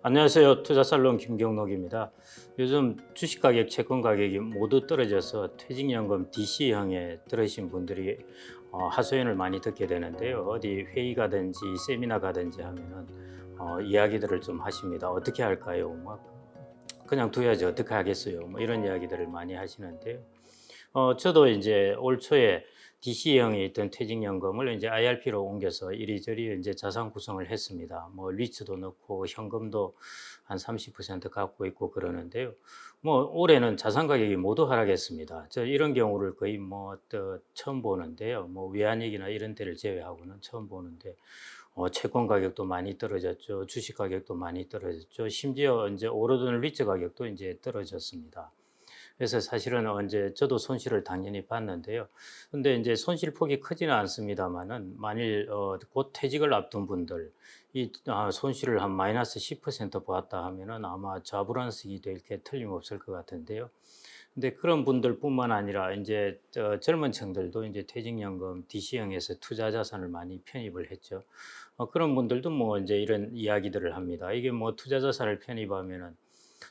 안녕하세요. 투자살롱 김경록입니다. 요즘 주식 가격, 채권 가격이 모두 떨어져서 퇴직연금 DC형에 들으신 분들이 하소연을 많이 듣게 되는데요. 어디 회의 가든지 세미나 가든지 하면은 이야기들을 좀 하십니다. 어떻게 할까요? 뭐 그냥 둬야지 어떻게 하겠어요? 뭐 이런 이야기들을 많이 하시는데요. 저도 이제 올 초에 DC형에 있던 퇴직연금을 이제 IRP로 옮겨서 이리저리 이제 자산 구성을 했습니다. 뭐 리츠도 넣고 현금도 한 30% 갖고 있고 그러는데요. 뭐 올해는 자산 가격이 모두 하락했습니다. 저 이런 경우를 거의 또 처음 보는데요. 뭐 외환위기나 이런 때를 제외하고는 처음 보는데 채권 가격도 많이 떨어졌죠. 주식 가격도 많이 떨어졌죠. 심지어 이제 오르던 리츠 가격도 이제 떨어졌습니다. 그래서 사실은 이제 저도 손실을 당연히 봤는데요. 근데 이제 손실폭이 크지는 않습니다마는 만일 곧 퇴직을 앞둔 분들 이 손실을 한 마이너스 10% 보았다 하면은 아마 좌불안석이 될 게 틀림없을 것 같은데요. 근데 그런 분들뿐만 아니라 이제 젊은 층들도 이제 퇴직연금 DC형에서 투자 자산을 많이 편입을 했죠. 그런 분들도 뭐 이제 이런 이야기들을 합니다. 이게 뭐 투자 자산을 편입하면은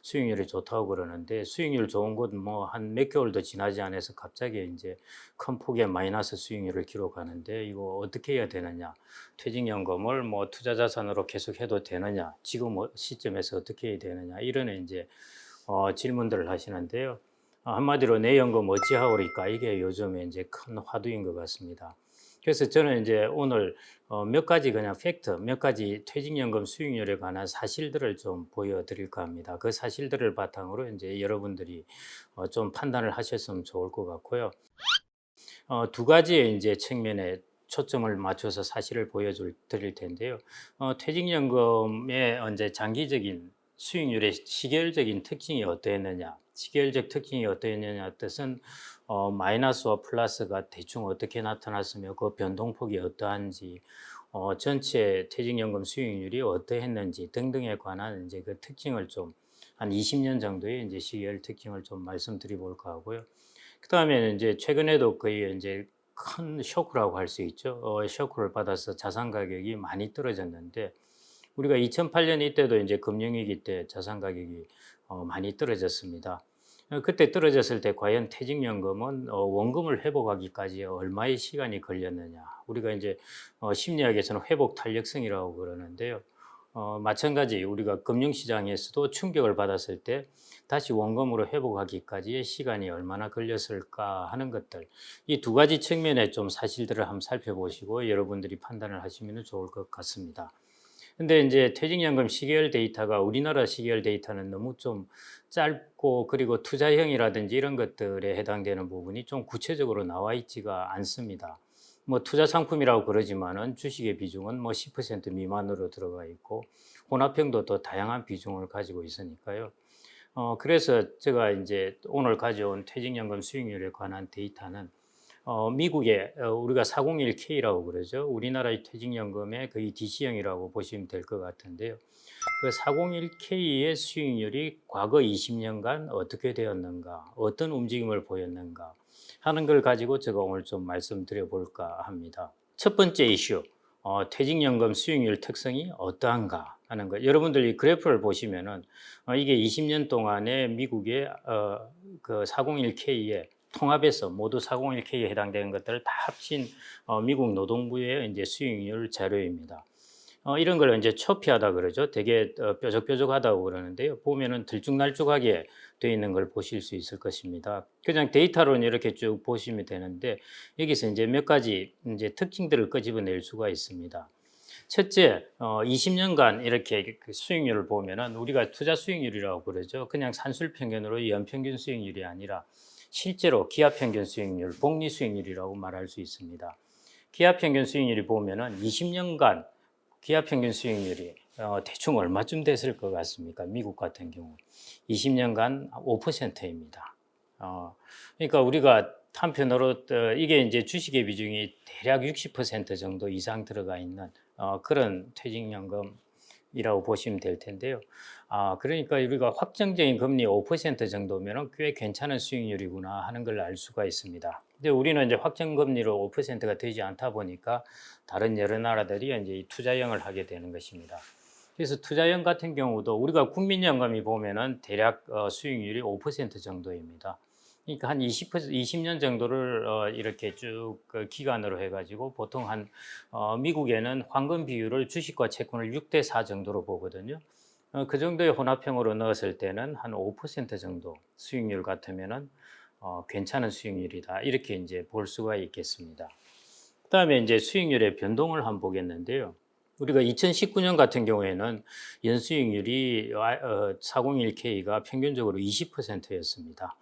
수익률이 좋다고 그러는데 수익률 좋은 곳은 뭐 한 몇 개월 도 지나지 않아서 갑자기 이제 큰 폭의 마이너스 수익률을 기록하는데 이거 어떻게 해야 되느냐? 퇴직연금을 뭐 투자 자산으로 계속 해도 되느냐? 지금 시점에서 어떻게 해야 되느냐? 이런 이제 질문들을 하시는데요. 한마디로 "내 연금 어찌하오리까?" 이게 요즘에 이제 큰 화두인 것 같습니다. 그래서 저는 이제 오늘 몇 가지 그냥 팩트, 몇 가지 퇴직연금 수익률에 관한 사실들을 좀 보여드릴까 합니다. 그 사실들을 바탕으로 이제 여러분들이 좀 판단을 하셨으면 좋을 것 같고요. 두 가지의 이제 측면에 초점을 맞춰서 사실을 보여줄 드릴 텐데요. 퇴직연금의 이제 장기적인 수익률의 시계열적인 특징이 어떠했느냐. 시계열적 특징이 어떠했느냐 뜻은 마이너스와 플러스가 대충 어떻게 나타났으며 그 변동폭이 어떠한지, 전체 퇴직연금 수익률이 어떠했는지 등등에 관한 이제 그 특징을 좀 한 20년 정도의 이제 시계열 특징을 좀 말씀드려 볼까 하고요. 그다음에는 이제 최근에도 거의 이제 큰 쇼크라고 할 수 있죠. 쇼크를 받아서 자산 가격이 많이 떨어졌는데 우리가 2008년 이때도 이제 금융위기 때 자산 가격이 많이 떨어졌습니다. 그때 떨어졌을 때 과연 퇴직연금은 원금을 회복하기까지 얼마의 시간이 걸렸느냐. 우리가 이제 심리학에서는 회복 탄력성이라고 그러는데요. 마찬가지 우리가 금융시장에서도 충격을 받았을 때 다시 원금으로 회복하기까지의 시간이 얼마나 걸렸을까 하는 것들, 이 두 가지 측면의 좀 사실들을 한번 살펴보시고 여러분들이 판단을 하시면 좋을 것 같습니다. 근데 이제 퇴직연금 시계열 데이터가 우리나라 시계열 데이터는 너무 좀 짧고 그리고 투자형이라든지 이런 것들에 해당되는 부분이 좀 구체적으로 나와 있지가 않습니다. 뭐 투자 상품이라고 그러지만은 주식의 비중은 뭐 10% 미만으로 들어가 있고 혼합형도 더 다양한 비중을 가지고 있으니까요. 그래서 제가 이제 오늘 가져온 퇴직연금 수익률에 관한 데이터는 미국의 우리가 401K라고 그러죠. 우리나라의 퇴직연금의 거의 DC형이라고 보시면 될 것 같은데요. 그 401K의 수익률이 과거 20년간 어떻게 되었는가, 어떤 움직임을 보였는가 하는 걸 가지고 제가 오늘 좀 말씀드려 볼까 합니다. 첫 번째 이슈, 퇴직연금 수익률 특성이 어떠한가 하는 것. 여러분들 이 그래프를 보시면은 이게 20년 동안의 미국의 그 401K의 통합해서 모두 401K에 해당되는 것들을 다 합친 미국 노동부의 이제 수익률 자료입니다. 이런 걸 이제 초피하다 그러죠. 되게 뾰족뾰족하다고 그러는데요. 보면은 들쭉날쭉하게 되어 있는 걸 보실 수 있을 것입니다. 그냥 데이터로는 이렇게 쭉 보시면 되는데 여기서 이제 몇 가지 이제 특징들을 끄집어낼 수가 있습니다. 첫째, 20년간 이렇게 그 수익률을 보면은 우리가 투자 수익률이라고 그러죠. 그냥 산술 평균으로 연평균 수익률이 아니라 실제로 기업 평균 수익률, 복리 수익률이라고 말할 수 있습니다. 기업 평균 수익률이 보면은 20년간 기업 평균 수익률이 대충 얼마쯤 됐을 것 같습니까? 미국 같은 경우 20년간 5%입니다. 그러니까 우리가 한편으로 이게 이제 주식의 비중이 대략 60% 정도 이상 들어가 있는 그런 퇴직연금이라고 보시면 될 텐데요. 그러니까 우리가 확정적인 금리 5% 정도면은 꽤 괜찮은 수익률이구나 하는 걸 알 수가 있습니다. 근데 우리는 이제 확정 금리로 5%가 되지 않다 보니까 다른 여러 나라들이 이제 이 투자형을 하게 되는 것입니다. 그래서 투자형 같은 경우도 우리가 국민연금이 보면은 대략 수익률이 5% 정도입니다. 그러니까 한 20년 정도를 이렇게 쭉 그 기간으로 해가지고 보통 한 미국에는 황금 비율을 주식과 채권을 6대 4 정도로 보거든요. 그 정도의 혼합형으로 넣었을 때는 한 5% 정도 수익률 같으면은 괜찮은 수익률이다. 이렇게 이제 볼 수가 있겠습니다. 그다음에 이제 수익률의 변동을 한번 보겠는데요. 우리가 2019년 같은 경우에는 연수익률이 401k가 평균적으로 20%였습니다.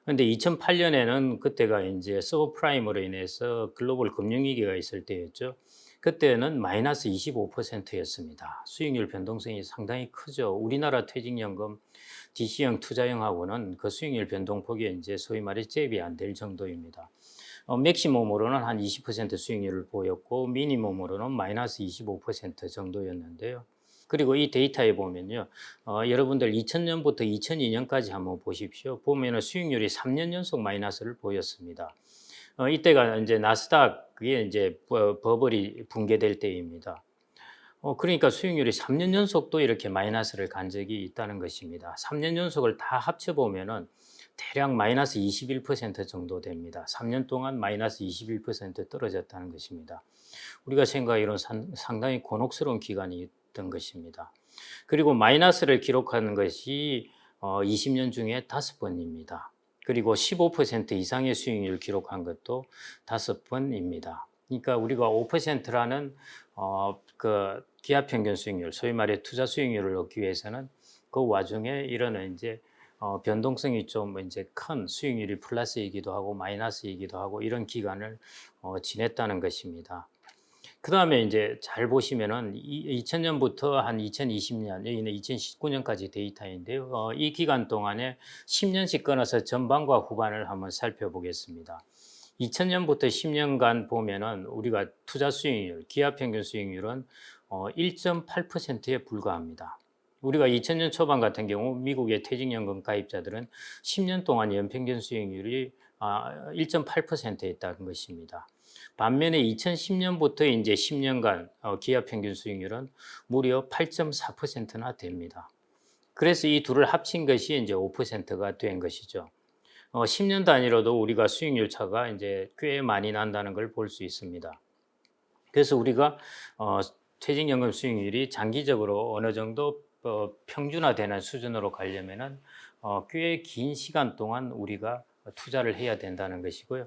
그런데 2008년에는 그때가 이제 서브프라임으로 인해서 글로벌 금융위기가 있을 때였죠. 그때는 마이너스 25%였습니다. 수익률 변동성이 상당히 크죠. 우리나라 퇴직연금 DC형 투자형하고는 그 수익률 변동폭이 이제 소위 말해 잽이 안 될 정도입니다. 맥시멈으로는 한 20% 수익률을 보였고 미니멈으로는 마이너스 25% 정도였는데요. 그리고 이 데이터에 보면요, 여러분들 2000년부터 2002년까지 한번 보십시오. 보면은 수익률이 3년 연속 마이너스를 보였습니다. 이때가 이제 나스닥이 이제 버블이 붕괴될 때입니다. 그러니까 수익률이 3년 연속도 이렇게 마이너스를 간 적이 있다는 것입니다. 3년 연속을 다 합쳐보면은 대략 마이너스 21% 정도 됩니다. 3년 동안 마이너스 21% 떨어졌다는 것입니다. 우리가 생각하기로는 상당히 곤혹스러운 기간이었던 것입니다. 그리고 마이너스를 기록하는 것이 20년 중에 5번입니다. 그리고 15% 이상의 수익률을 기록한 것도 5번입니다. 그러니까 우리가 5%라는 그 기업 평균 수익률, 소위 말해 투자 수익률을 얻기 위해서는 그 와중에 이런 이제 변동성이 좀 이제 큰 수익률이 플러스이기도 하고 마이너스이기도 하고 이런 기간을 지냈다는 것입니다. 그 다음에 이제 잘 보시면은 2000년부터 한 2020년, 여기는 2019년까지 데이터인데요. 이 기간 동안에 10년씩 끊어서 전반과 후반을 한번 살펴보겠습니다. 2000년부터 10년간 보면은 우리가 투자 수익률, 기업 평균 수익률은 1.8%에 불과합니다. 우리가 2000년 초반 같은 경우 미국의 퇴직연금 가입자들은 10년 동안 연평균 수익률이 1.8%였다는 것입니다. 반면에 2010년부터 이제 10년간 기업 평균 수익률은 무려 8.4%나 됩니다. 그래서 이 둘을 합친 것이 이제 5%가 된 것이죠. 10년 단위로도 우리가 수익률 차가 이제 꽤 많이 난다는 걸 볼 수 있습니다. 그래서 우리가 퇴직연금 수익률이 장기적으로 어느 정도 평준화되는 수준으로 가려면은 꽤 긴 시간 동안 우리가 투자를 해야 된다는 것이고요.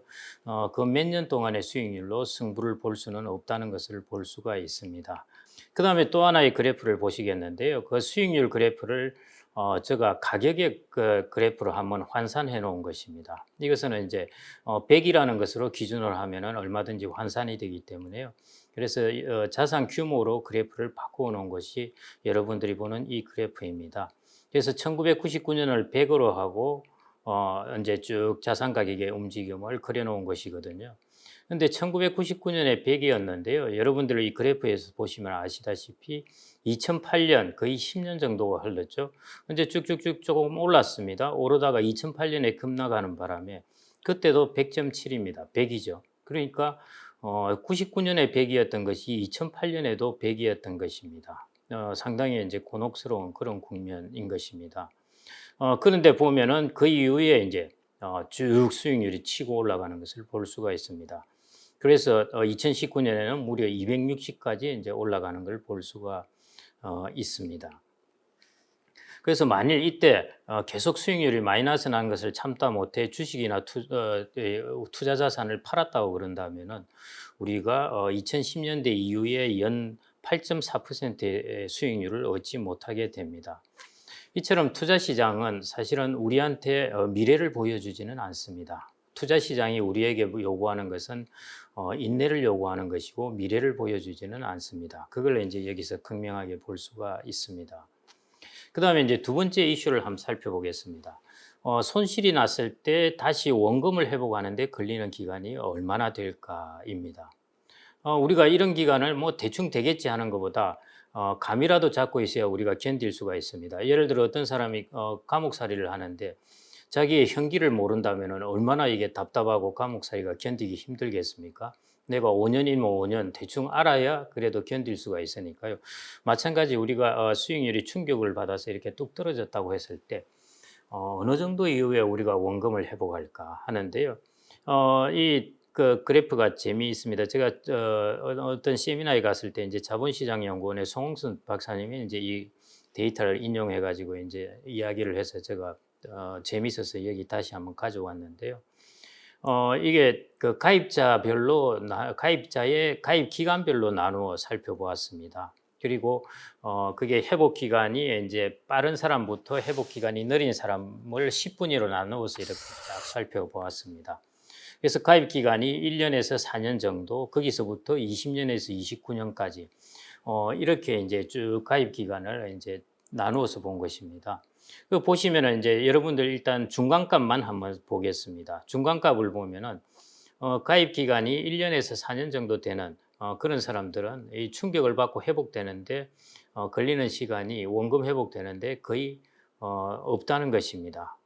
그 몇 년 동안의 수익률로 승부를 볼 수는 없다는 것을 볼 수가 있습니다. 그 다음에 또 하나의 그래프를 보시겠는데요. 그 수익률 그래프를 제가 가격의 그 그래프로 한번 환산해 놓은 것입니다. 이것은 이제 100이라는 것으로 기준으로 하면은 얼마든지 환산이 되기 때문에요. 그래서 자산 규모로 그래프를 바꾸어 놓은 것이 여러분들이 보는 이 그래프입니다. 그래서 1999년을 100으로 하고 이제 쭉 자산 가격의 움직임을 그려놓은 것이거든요. 근데 1999년에 100이었는데요. 여러분들 이 그래프에서 보시면 아시다시피 2008년 거의 10년 정도가 흘렀죠. 이제 쭉쭉쭉 조금 올랐습니다. 오르다가 2008년에 급락하는 바람에 그때도 100.7입니다. 100이죠. 그러니까 99년에 100이었던 것이 2008년에도 100이었던 것입니다. 상당히 이제 곤혹스러운 그런 국면인 것입니다. 그런데 보면은 그 이후에 이제 쭉 수익률이 치고 올라가는 것을 볼 수가 있습니다. 그래서 2019년에는 무려 260까지 이제 올라가는 걸 볼 수가 있습니다. 그래서 만일 이때 계속 수익률이 마이너스 난 것을 참다 못해 주식이나 투자 자산을 팔았다고 그런다면은 우리가 2010년대 이후에 연 8.4%의 수익률을 얻지 못하게 됩니다. 이처럼 투자 시장은 사실은 우리한테 미래를 보여주지는 않습니다. 투자 시장이 우리에게 요구하는 것은 인내를 요구하는 것이고 미래를 보여주지는 않습니다. 그걸 이제 여기서 극명하게 볼 수가 있습니다. 그 다음에 이제 두 번째 이슈를 한번 살펴보겠습니다. 손실이 났을 때 다시 원금을 회복하는데 걸리는 기간이 얼마나 될까입니다. 우리가 이런 기간을 뭐 대충 되겠지 하는 것보다 감이라도 잡고 있어야 우리가 견딜 수가 있습니다. 예를 들어 어떤 사람이 감옥살이를 하는데 자기의 형기를 모른다면 얼마나 이게 답답하고 감옥살이가 견디기 힘들겠습니까? 내가 5년이면 5년 대충 알아야 그래도 견딜 수가 있으니까요. 마찬가지 우리가 수익률이 충격을 받아서 이렇게 뚝 떨어졌다고 했을 때 어느 정도 이후에 우리가 원금을 회복할까 하는데요. 이 그 그래프가 재미있습니다. 제가 어떤 세미나에 갔을 때 이제 자본시장연구원의 송홍순 박사님이 이제 이 데이터를 인용해 가지고 이제 이야기를 해서 제가 재미있어서 여기 다시 한번 가져왔는데요. 이게 그 가입자의 가입 기간별로 나누어 살펴보았습니다. 그리고 그게 회복 기간이 이제 빠른 사람부터 회복 기간이 느린 사람을 10분위로 나누어서 이렇게 딱 살펴보았습니다. 그래서 가입 기간이 1년에서 4년 정도, 거기서부터 20년에서 29년까지 이렇게 이제 쭉 가입 기간을 이제 나누어서 본 것입니다. 그 보시면은 이제 여러분들 일단 중간값만 한번 보겠습니다. 중간값을 보면은 가입 기간이 1년에서 4년 정도 되는 그런 사람들은 이 충격을 받고 회복되는데 걸리는 시간이 원금 회복되는데 거의 없다는 것입니다.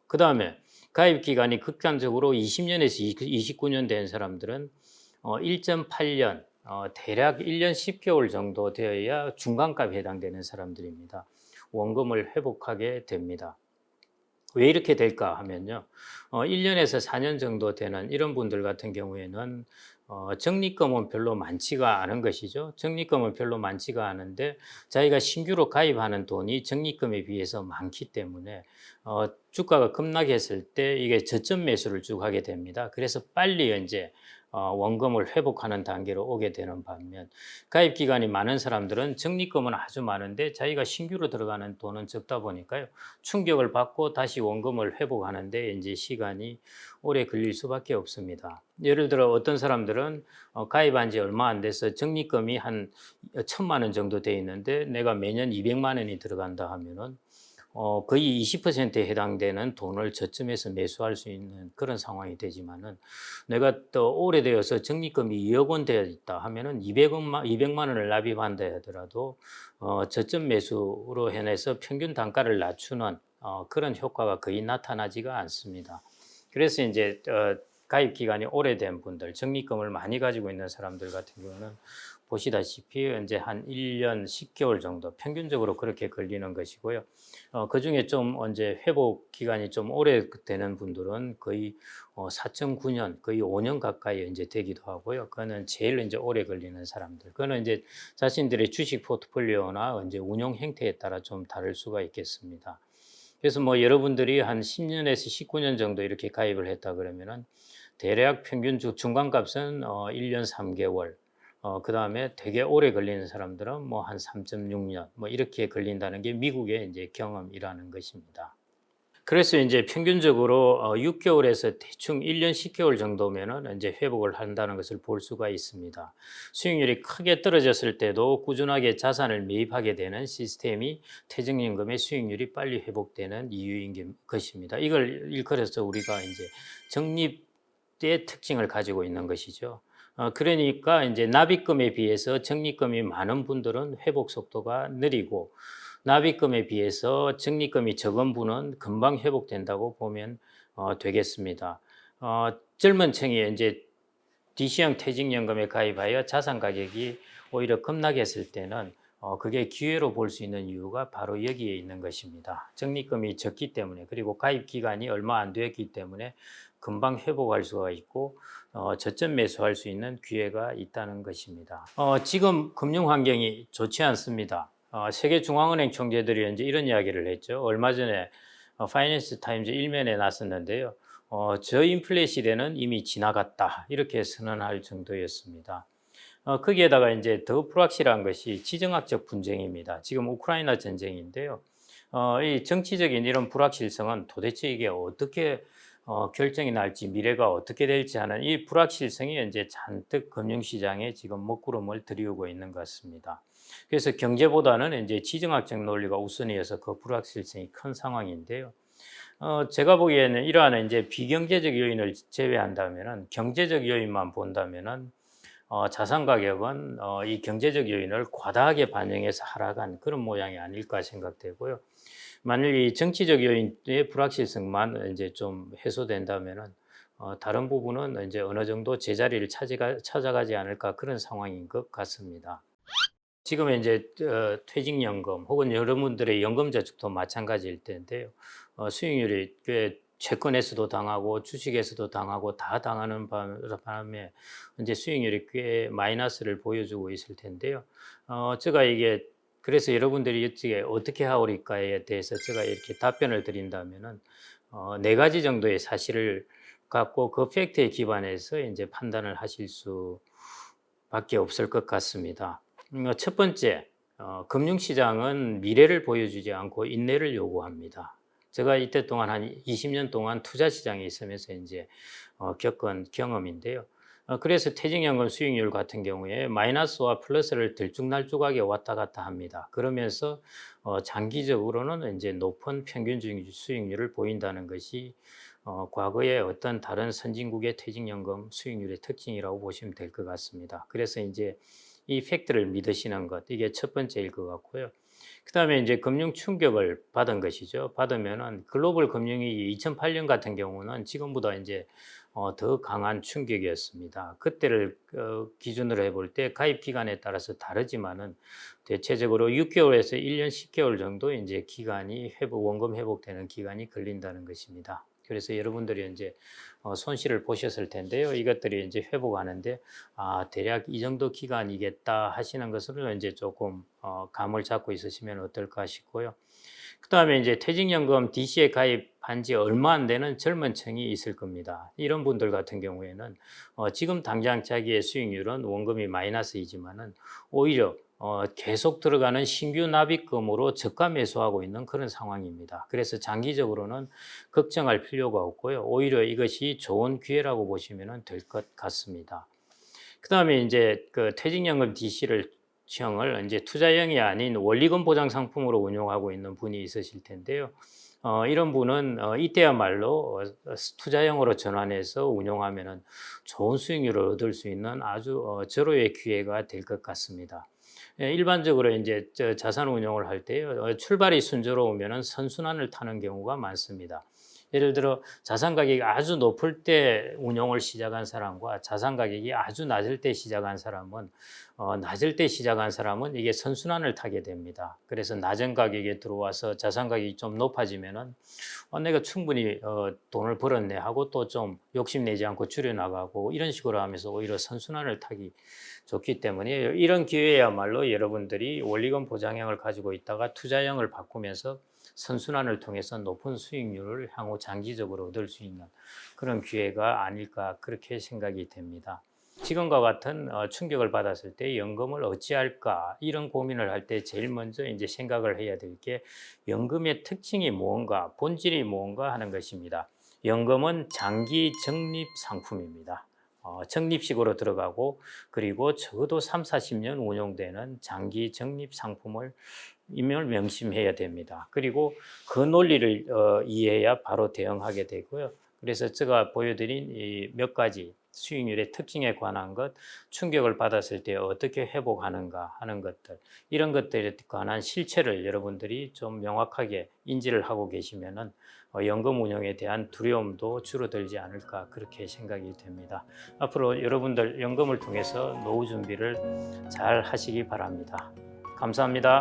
그 다음에 가입 기간이 극단적으로 20년에서 29년 된 사람들은 1.8년, 대략 1년 10개월 정도 되어야 중간값에 해당되는 사람들입니다. 원금을 회복하게 됩니다. 왜 이렇게 될까 하면요. 1년에서 4년 정도 되는 이런 분들 같은 경우에는 적립금은 별로 많지가 않은 것이죠. 적립금은 별로 많지가 않은데 자기가 신규로 가입하는 돈이 적립금에 비해서 많기 때문에 주가가 급락했을 때 이게 저점 매수를 쭉 하게 됩니다. 그래서 빨리 이제 원금을 회복하는 단계로 오게 되는 반면 가입 기간이 많은 사람들은 적립금은 아주 많은데 자기가 신규로 들어가는 돈은 적다 보니까요. 충격을 받고 다시 원금을 회복하는데 이제 시간이 오래 걸릴 수밖에 없습니다. 예를 들어 어떤 사람들은 가입한 지 얼마 안 돼서 적립금이 한 1,000만 원 정도 돼 있는데 내가 매년 200만 원이 들어간다 하면은 거의 20%에 해당되는 돈을 저점에서 매수할 수 있는 그런 상황이 되지만은 내가 또 오래되어서 적립금이 2억 원 되어 있다 하면은 200만 원을 납입한다 하더라도 저점 매수로 해내서 평균 단가를 낮추는 그런 효과가 거의 나타나지가 않습니다. 그래서 이제 가입 기간이 오래된 분들, 적립금을 많이 가지고 있는 사람들 같은 경우는 보시다시피 이제 한 1년 10개월 정도 평균적으로 그렇게 걸리는 것이고요. 그중에 좀 이제 회복 기간이 좀 오래 되는 분들은 거의 4.9년, 거의 5년 가까이 이제 되기도 하고요. 그거는 제일 이제 오래 걸리는 사람들. 그거는 이제 자신들의 주식 포트폴리오나 이제 운용 행태에 따라 좀 다를 수가 있겠습니다. 그래서 뭐 여러분들이 한 10년에서 19년 정도 이렇게 가입을 했다 그러면은 대략 평균 중간값은 1년 3개월, 그 다음에 되게 오래 걸리는 사람들은 뭐 한 3.6년, 뭐 이렇게 걸린다는 게 미국의 이제 경험이라는 것입니다. 그래서 이제 평균적으로 6개월에서 대충 1년 10개월 정도면은 이제 회복을 한다는 것을 볼 수가 있습니다. 수익률이 크게 떨어졌을 때도 꾸준하게 자산을 매입하게 되는 시스템이 퇴직연금의 수익률이 빨리 회복되는 이유인 것입니다. 이걸 일컬어서 우리가 이제 적립의 특징을 가지고 있는 것이죠. 그러니까 이제 납입금에 비해서 적립금이 많은 분들은 회복 속도가 느리고 납입금에 비해서 적립금이 적은 분은 금방 회복된다고 보면 되겠습니다. 젊은 층이 이제 DC형 퇴직연금에 가입하여 자산 가격이 오히려 급락했을 때는 그게 기회로 볼 수 있는 이유가 바로 여기에 있는 것입니다. 적립금이 적기 때문에 그리고 가입 기간이 얼마 안 되었기 때문에 금방 회복할 수가 있고 저점 매수할 수 있는 기회가 있다는 것입니다. 지금 금융 환경이 좋지 않습니다. 세계 중앙은행 총재들이 이제 이런 이야기를 했죠. 얼마 전에 파이낸스 타임즈 1면에 났었는데요. 저인플레 시대는 이미 지나갔다 이렇게 선언할 정도였습니다. 거기에다가 이제 더 불확실한 것이 지정학적 분쟁입니다. 지금 우크라이나 전쟁인데요. 이 정치적인 이런 불확실성은 도대체 이게 어떻게 결정이 날지 미래가 어떻게 될지 하는 이 불확실성이 이제 잔뜩 금융시장에 지금 먹구름을 들이우고 있는 것 같습니다. 그래서 경제보다는 이제 지정학적 논리가 우선이어서 그 불확실성이 큰 상황인데요. 제가 보기에는 이러한 이제 비경제적 요인을 제외한다면은 경제적 요인만 본다면은 자산 가격은 이 경제적 요인을 과다하게 반영해서 하락한 그런 모양이 아닐까 생각되고요. 만일 이 정치적 요인의 불확실성만 이제 좀 해소된다면은 다른 부분은 이제 어느 정도 제자리를 찾아가지 않을까 그런 상황인 것 같습니다. 지금 이제 퇴직연금 혹은 여러분들의 연금저축도 마찬가지일 텐데요. 수익률이 꽤 채권에서도 당하고 주식에서도 당하고 다 당하는 바람에 이제 수익률이 꽤 마이너스를 보여주고 있을 텐데요. 제가 이게 그래서 여러분들이 이게 어떻게 하오리까에 대해서 제가 이렇게 답변을 드린다면은 네 가지 정도의 사실을 갖고 그 팩트에 기반해서 이제 판단을 하실 수밖에 없을 것 같습니다. 첫 번째, 금융시장은 미래를 보여주지 않고 인내를 요구합니다. 제가 이때 동안 한 20년 동안 투자 시장에 있으면서 이제 겪은 경험인데요. 그래서 퇴직연금 수익률 같은 경우에 마이너스와 플러스를 들쭉날쭉하게 왔다 갔다 합니다. 그러면서 장기적으로는 이제 높은 평균 수익률을 보인다는 것이 과거의 어떤 다른 선진국의 퇴직연금 수익률의 특징이라고 보시면 될 것 같습니다. 그래서 이제 이 팩트를 믿으시는 것, 이게 첫 번째일 것 같고요. 그다음에 이제 금융 충격을 받은 것이죠. 받으면은 글로벌 금융위기 2008년 같은 경우는 지금보다 이제 더 강한 충격이었습니다. 그때를 기준으로 해볼 때 가입 기간에 따라서 다르지만은 대체적으로 6개월에서 1년 10개월 정도 이제 기간이 원금 회복되는 기간이 걸린다는 것입니다. 그래서 여러분들이 이제 손실을 보셨을 텐데요. 이것들이 이제 회복하는데 대략 이 정도 기간이겠다 하시는 것으로 이제 조금 감을 잡고 있으시면 어떨까 싶고요. 그다음에 이제 퇴직연금 DC에 가입한 지 얼마 안 되는 젊은 층이 있을 겁니다. 이런 분들 같은 경우에는 지금 당장 자기의 수익률은 원금이 마이너스이지만은 오히려 계속 들어가는 신규 납입금으로 저가 매수하고 있는 그런 상황입니다. 그래서 장기적으로는 걱정할 필요가 없고요. 오히려 이것이 좋은 기회라고 보시면 될 것 같습니다. 그다음에 이제 그 퇴직연금 DC를 형을 이제 투자형이 아닌 원리금 보장 상품으로 운용하고 있는 분이 있으실 텐데요. 이런 분은 이때야말로 투자형으로 전환해서 운용하면은 좋은 수익률을 얻을 수 있는 아주 절호의 기회가 될 것 같습니다. 예, 일반적으로 이제 자산 운용을 할 때요, 출발이 순조로우면은 선순환을 타는 경우가 많습니다. 예를 들어 자산 가격이 아주 높을 때 운용을 시작한 사람과 자산 가격이 아주 낮을 때 시작한 사람은 낮을 때 시작한 사람은 이게 선순환을 타게 됩니다. 그래서 낮은 가격에 들어와서 자산 가격이 좀 높아지면은 내가 충분히 돈을 벌었네 하고 또 좀 욕심내지 않고 줄여나가고 이런 식으로 하면서 오히려 선순환을 타기 좋기 때문에 이런 기회야말로 여러분들이 원리금 보장형을 가지고 있다가 투자형을 바꾸면서 선순환을 통해서 높은 수익률을 향후 장기적으로 얻을 수 있는 그런 기회가 아닐까 그렇게 생각이 됩니다. 지금과 같은 충격을 받았을 때 연금을 어찌할까 이런 고민을 할 때 제일 먼저 이제 생각을 해야 될 게 연금의 특징이 무언가, 본질이 무언가 하는 것입니다. 연금은 장기 적립 상품입니다. 적립식으로 들어가고 그리고 적어도 3, 40년 운용되는 장기 적립 상품을 임을 명심해야 됩니다. 그리고 그 논리를 이해해야 바로 대응하게 되고요. 그래서 제가 보여드린 이 몇 가지 수익률의 특징에 관한 것, 충격을 받았을 때 어떻게 회복하는가 하는 것들, 이런 것들에 관한 실체를 여러분들이 좀 명확하게 인지를 하고 계시면은 연금 운용에 대한 두려움도 줄어들지 않을까 그렇게 생각이 됩니다. 앞으로 여러분들 연금을 통해서 노후 준비를 잘 하시기 바랍니다. 감사합니다.